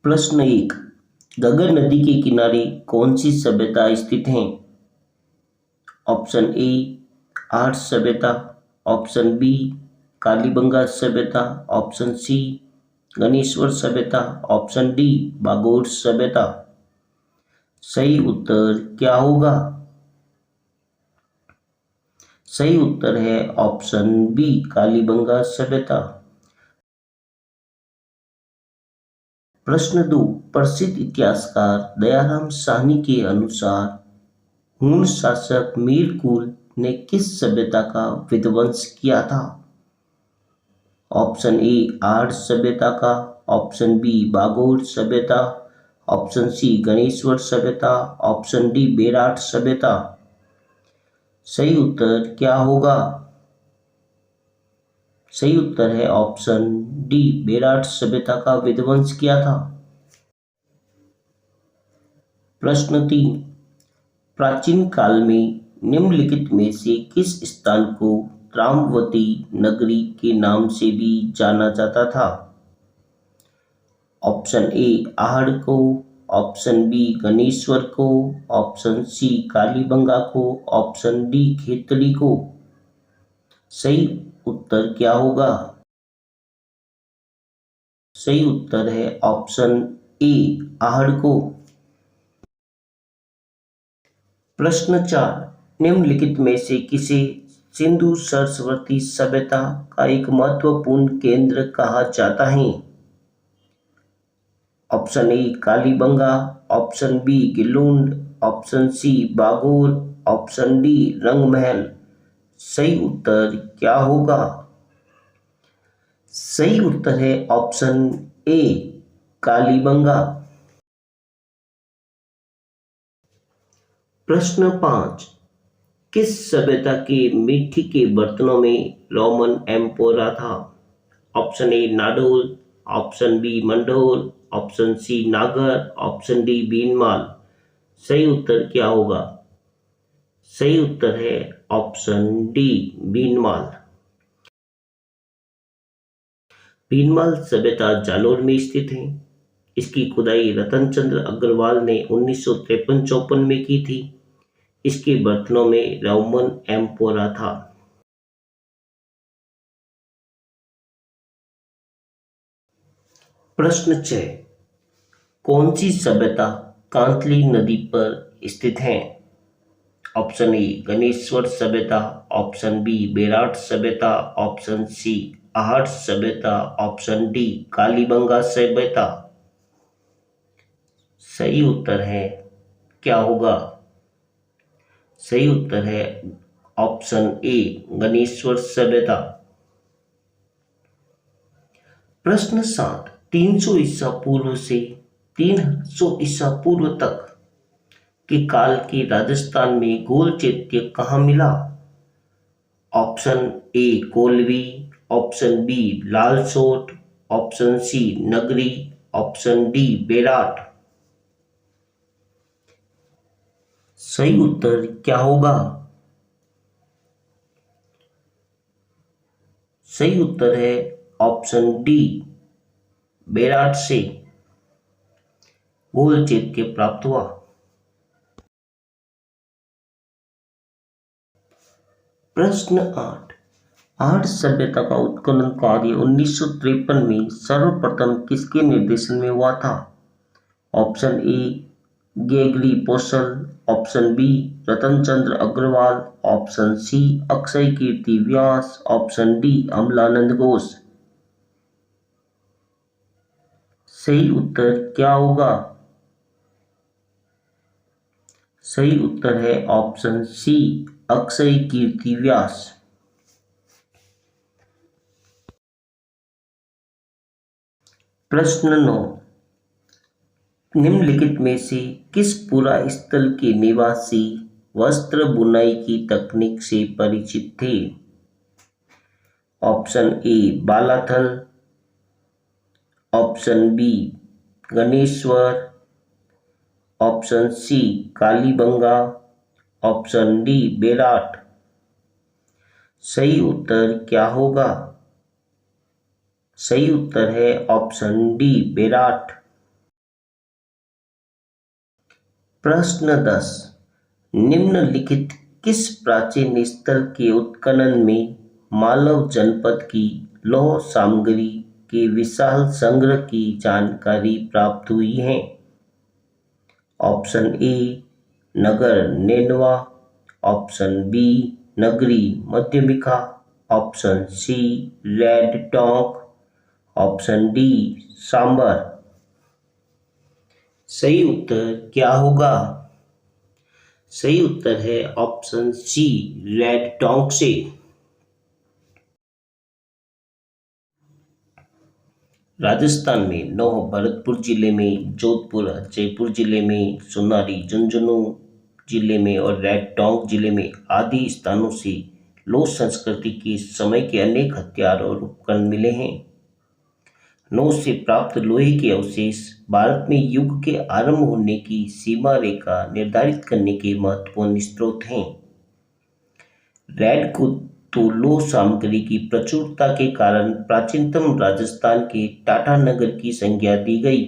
प्रश्न 1। घग्गर नदी के किनारे कौन सी सभ्यता स्थित है? ऑप्शन ए आर्य सभ्यता, ऑप्शन बी कालीबंगा सभ्यता, ऑप्शन सी गणेश्वर सभ्यता, ऑप्शन डी बागोर सभ्यता। सही उत्तर क्या होगा? सही उत्तर है ऑप्शन बी कालीबंगा सभ्यता। प्रश्न 2। प्रसिद्ध इतिहासकार दयाराम साहनी के अनुसार हूण शासक मीरकुल ने किस सभ्यता का विध्वंस किया था? ऑप्शन ए आर्य सभ्यता का, ऑप्शन बी बागोर सभ्यता, ऑप्शन सी गणेश्वर सभ्यता, ऑप्शन डी बेराट सभ्यता। सही उत्तर क्या होगा? सही उत्तर है ऑप्शन डी बेराट सभ्यता का विध्वंस किया था। प्रश्न 3। प्राचीन काल में निम्नलिखित में से किस स्थान को त्राम्बवती नगरी के नाम से भी जाना जाता था? ऑप्शन ए आहड़ को, ऑप्शन बी गणेश्वर को, ऑप्शन सी कालीबंगा को, ऑप्शन डी खेतड़ी को। सही उत्तर क्या होगा? सही उत्तर है ऑप्शन ए आहड़ को। प्रश्न 4। निम्नलिखित में से किसे सिंधु सरस्वती सभ्यता का एक महत्वपूर्ण केंद्र कहा जाता है? Option A Kalibanga, option B Gilund, option C Bagor, option D Rangmahal. सही उत्तर क्या होगा? सही उत्तर है ऑप्शन ए कालीबंगा। प्रश्न 5। किस सभ्यता के मिट्टी के बर्तनों में रोमन एम्पोरा था? Option A Nadol, option B Mandol, option C Nagar, option D बीनमाल। सही उत्तर क्या होगा? सही उत्तर है ऑप्शन डी बीनमाल। बीनमाल सभ्यता जालोर में स्थित है। इसकी खुदाई रतनचंद्र अग्रवाल ने 1953-54 में की थी। इसके बर्तनों में रोमन एम्पोरा था। प्रश्न 6। कौन सी सभ्यता कांतली नदी पर स्थित है? ऑप्शन ए गणेश्वर सभ्यता, ऑप्शन बी बेराट सभ्यता, ऑप्शन सी आहड़ सभ्यता, ऑप्शन डी कालीबंगा सभ्यता। सही उत्तर है क्या होगा? सही उत्तर है ऑप्शन ए गणेश्वर सभ्यता। प्रश्न 7। 300 ईसा पूर्व से 300 ईसा पूर्व तक के काल के राजस्थान में गोल चैत्य कहाँ मिला? Option A Kolvi, option B Lalsot, option C Nagari, option D Bairat. सही उत्तर क्या होगा? सही उत्तर है ऑप्शन डी बेराट से गोल चैत्य प्राप्त हुआ। प्रश्न 8। आर्य सभ्यता का उत्खनन कार्य 1953 में सर्वप्रथम किसके निर्देशन में हुआ था? Option A Gregory Possehl, option B Ratanchandra Agrawal, option C Akshay Kirti Vyas, option D Amalananda Ghosh. सही उत्तर क्या होगा? सही उत्तर है ऑप्शन सी अक्षय कीर्ति व्यास। प्रश्न 9। निम्नलिखित में से किस पुरा स्थल के निवासी वस्त्र बुनाई की तकनीक से परिचित थे? Option A Balathal, option B Ganeshwar, option C Kalibangan, option D Bairat. सही उत्तर क्या होगा? सही उत्तर है ऑप्शन डी बेराट। प्रश्न 10, निम्नलिखित किस प्राचीन स्थल के उत्खनन में मालव जनपद की लौह सामग्री के विशाल संग्रह की जानकारी प्राप्त हुई है? Option A Nagar Nainwa, option B Nagari Madhyamika, option C Rairh Tonk, option D Sambhar. सही उत्तर क्या होगा? सही उत्तर है ऑप्शन सी रेड टोंक से। राजस्थान में नौह भरतपुर जिले में, जोधपुर जयपुर जिले में, सोनारी झुंझुनू जिले में और रेड टोंक जिले में आदि स्थानों से लोह संस्कृति के समय के अनेक हथियार और उपकरण मिले हैं। नौ से प्राप्त लोहे के अवशेष भारत में युग के आरंभ होने की सीमा रेखा निर्धारित करने के महत्वपूर्ण स्रोत हैं। रेड को तो लोह सामग्री की प्रचुरता के कारण प्राचीनतम राजस्थान के टाटानगर की संज्ञा दी गई।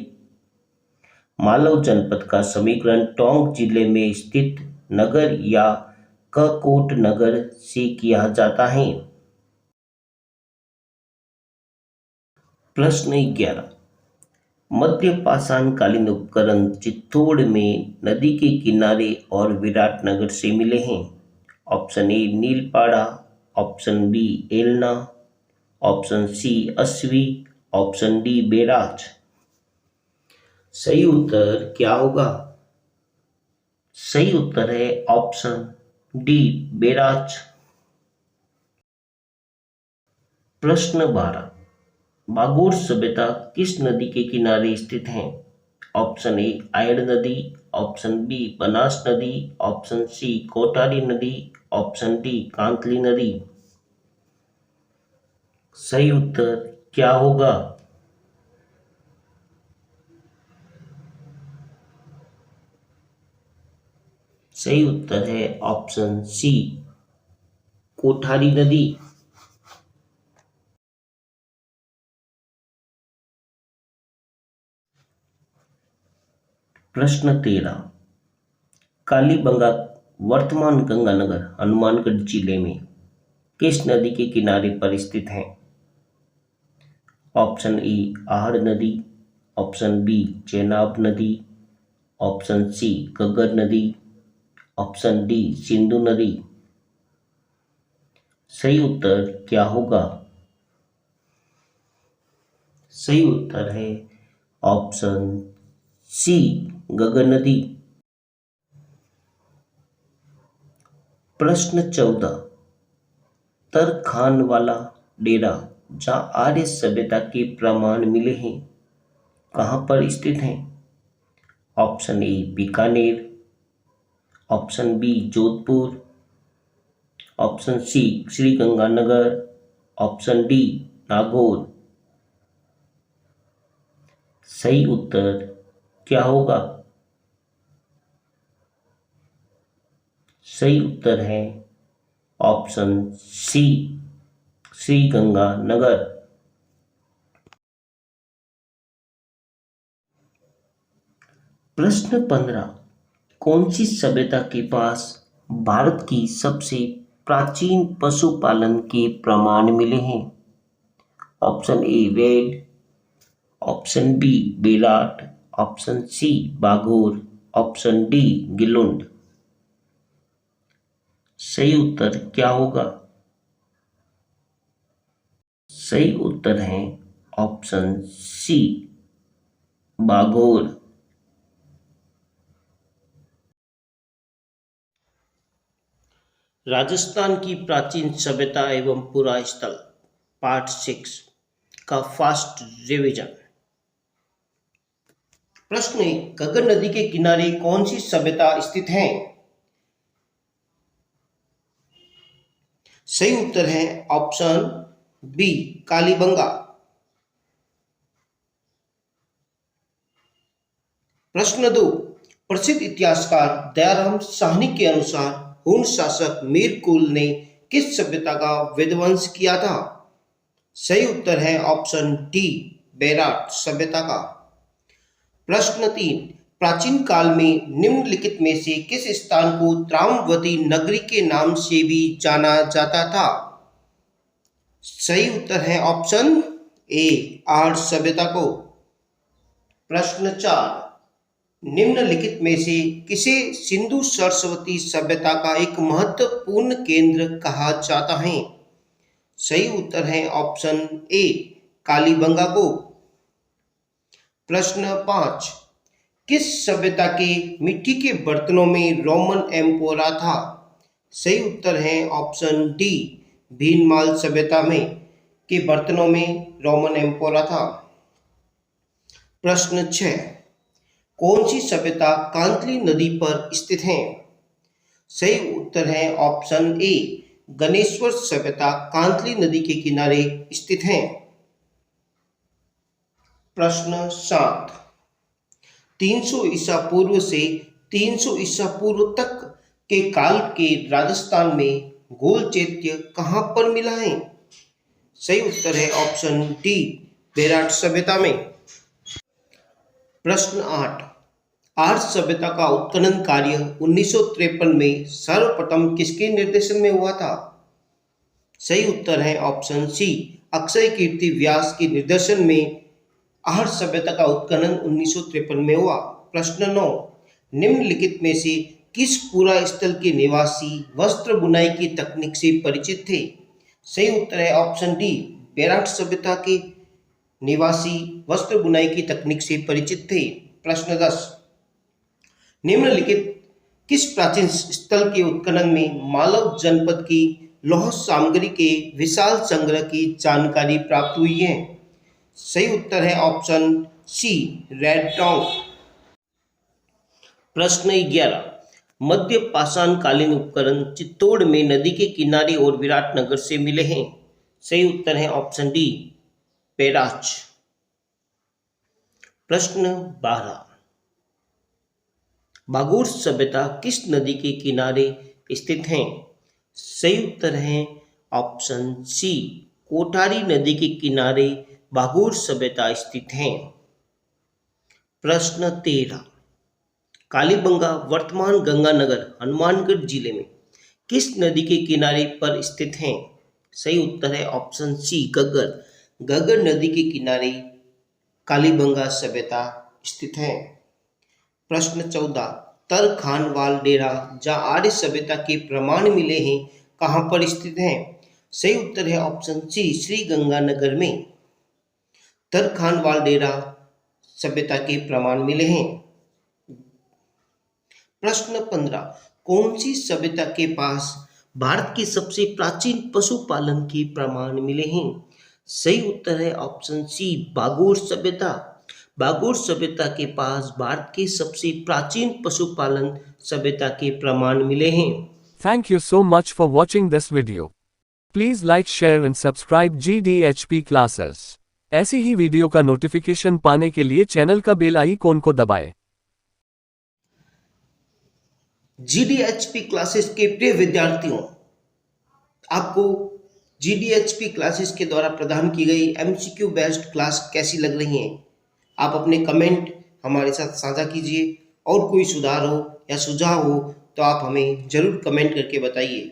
मालव जनपद का समीकरण टोंक जिले में स्थित नगर या ककोट नगर से किया जाता है। प्रश्न 11, मध्य पाषाणकालीन उपकरण चित्तौड़ में नदी के किनारे और विराटनगर से मिले हैं। Option A Neelpada, option B Elna, option C Aswi, option D Beraj. सही उत्तर क्या होगा? सही उत्तर है ऑप्शन डी बेराज। प्रश्न 12, बागोर सभ्यता किस नदी के किनारे स्थित है? ऑप्शन ए आयड़ नदी, ऑप्शन बी बनास नदी, ऑप्शन सी कोटारी नदी, ऑप्शन डी कांतली नदी। सही उत्तर क्या होगा? सही उत्तर है ऑप्शन सी कोठारी नदी। प्रश्न 13, कालीबंगा वर्तमान गंगानगर हनुमानगढ़ जिले में किस नदी के किनारे पर स्थित है? ऑप्शन ए आहड़ नदी, ऑप्शन बी चेनाब नदी, ऑप्शन सी घग्गर नदी, ऑप्शन डी सिंधु नदी। सही उत्तर क्या होगा? सही उत्तर है ऑप्शन सी घग्गर नदी। प्रश्न 14, तरखान वाला डेरा जहाँ आर्य सभ्यता के प्रमाण मिले हैं कहाँ पर स्थित है? Option A Bikaner, option B Jodhpur, option C Sriganganagar, option D Nagaur. सही उत्तर क्या होगा? सही उत्तर है ऑप्शन सी श्रीगंगानगर। प्रश्न 15, कौन सी सभ्यता के पास भारत की सबसे प्राचीन पशुपालन के प्रमाण मिले हैं? Option A Rairh, option B Belat, option C Bagor, option D Gilund. सही उत्तर क्या होगा? सही उत्तर है ऑप्शन सी बागोर। राजस्थान की प्राचीन सभ्यता एवं पुरा स्थल पार्ट 6 का फास्ट रिवीजन। प्रश्न 1, घग्गर नदी के किनारे कौन सी सभ्यता स्थित है? सही उत्तर है ऑप्शन बी कालीबंगा। प्रश्न 2, प्रसिद्ध इतिहासकार दयाराम साहनी के अनुसार हूण शासक मीर कुल ने किस सभ्यता का विध्वंस किया था? सही उत्तर है ऑप्शन डी बेराट सभ्यता का। प्रश्न 3, प्राचीन काल में निम्नलिखित में से किस स्थान को त्रावती नगरी के नाम से भी जाना जाता था? सही उत्तर है ऑप्शन ए, आर्य सभ्यता को। प्रश्न 4, निम्नलिखित में से किसे सिंधु सरस्वती सभ्यता का एक महत्वपूर्ण केंद्र कहा जाता है? सही उत्तर है ऑप्शन ए, कालीबंगा को। प्रश्न 5, किस सभ्यता के मिट्टी के बर्तनों में रोमन एम्पोरा था? सही उत्तर है ऑप्शन डी, भीनमाल सभ्यता में के बर्तनों में रोमन एम्पोरा था। प्रश्न 6, कौन सी सभ्यता कांतली नदी पर स्थित है? सही उत्तर है ऑप्शन ए, गणेश्वर सभ्यता कांतली नदी के किनारे स्थित है। प्रश्न 7, 300 ईसा पूर्व से 300 ईसा पूर्व तक के काल के राजस्थान में गोल चैत्य कहाँ पर मिला है? सही उत्तर है ऑप्शन डी, बेराट सभ्यता में। प्रश्न 8, आर्य सभ्यता का उत्खनन कार्य 1953 में सर्वप्रथम किसके निर्देशन में हुआ था? सही उत्तर है ऑप्शन सी, अक्षय कीर्ति व्यास के निर्देशन में आर्य सभ्यता का उत्खनन 1953 में हुआ। प्रश्न 9, निम्नलिखित में से किस पूरा स्थल के निवासी वस्त्र बुनाई की तकनीक से परिचित थे? सही उत्तर है ऑप्शन डी, बेराट सभ्यता के निवासी वस्त्र बुनाई की तकनीक से परिचित थे। प्रश्न 10, निम्नलिखित किस प्राचीन स्थल के उत्खनन में मालव जनपद की लौह सामग्री के विशाल संग्रह की जानकारी प्राप्त हुई है? सही उत्तर है ऑप्शन सी, रेड टोंग। प्रश्न 11, मध्य पाषाण कालीन उपकरण चित्तौड़ में नदी के किनारे और विराटनगर से मिले हैं? सही उत्तर है ऑप्शन डी, पेराच। प्रश्न 12, भागोर सभ्यता किस नदी के किनारे स्थित है? सही उत्तर है ऑप्शन सी, कोठारी नदी के किनारे भागोर सभ्यता स्थित है। प्रश्न 13, कालीबंगा वर्तमान गंगानगर हनुमानगढ़ जिले में किस नदी के किनारे पर स्थित है? सही उत्तर है ऑप्शन सी, घग्गर। घग्गर नदी के किनारे कालीबंगा सभ्यता स्थित है। प्रश्न 14, तरखानवाल डेरा जहाँ आर्य सभ्यता के प्रमाण मिले हैं कहाँ पर स्थित है? सही उत्तर है ऑप्शन सी, श्री गंगानगर में तरखानवाल डेरा सभ्यता के प्रमाण मिले हैं। प्रश्न 15, कौन सी सभ्यता के पास भारत के सबसे प्राचीन पशुपालन के प्रमाण मिले हैं? सही उत्तर है ऑप्शन सी, भागोर सभ्यता। भागोर सभ्यता के पास भारत के सबसे प्राचीन पशुपालन सभ्यता के प्रमाण मिले हैं। Thank you so much for watching this video. Please like, share and subscribe GDHP classes. ऐसी ही वीडियो का नोटिफिकेशन पाने के लिए चैनल का बेल आइकॉन को दबाएं। GDHP क्लासेस के प्रिय विद्यार्थियों, आपको GDHP क्लासेस के द्वारा प्रदान की गई MCQ बेस्ड क्लास कैसी लग रही हैं? आप अपने कमेंट हमारे साथ साझा कीजिए और कोई सुधार हो या सुझाव हो तो आप हमें ज़रूर कमेंट करके बताइए।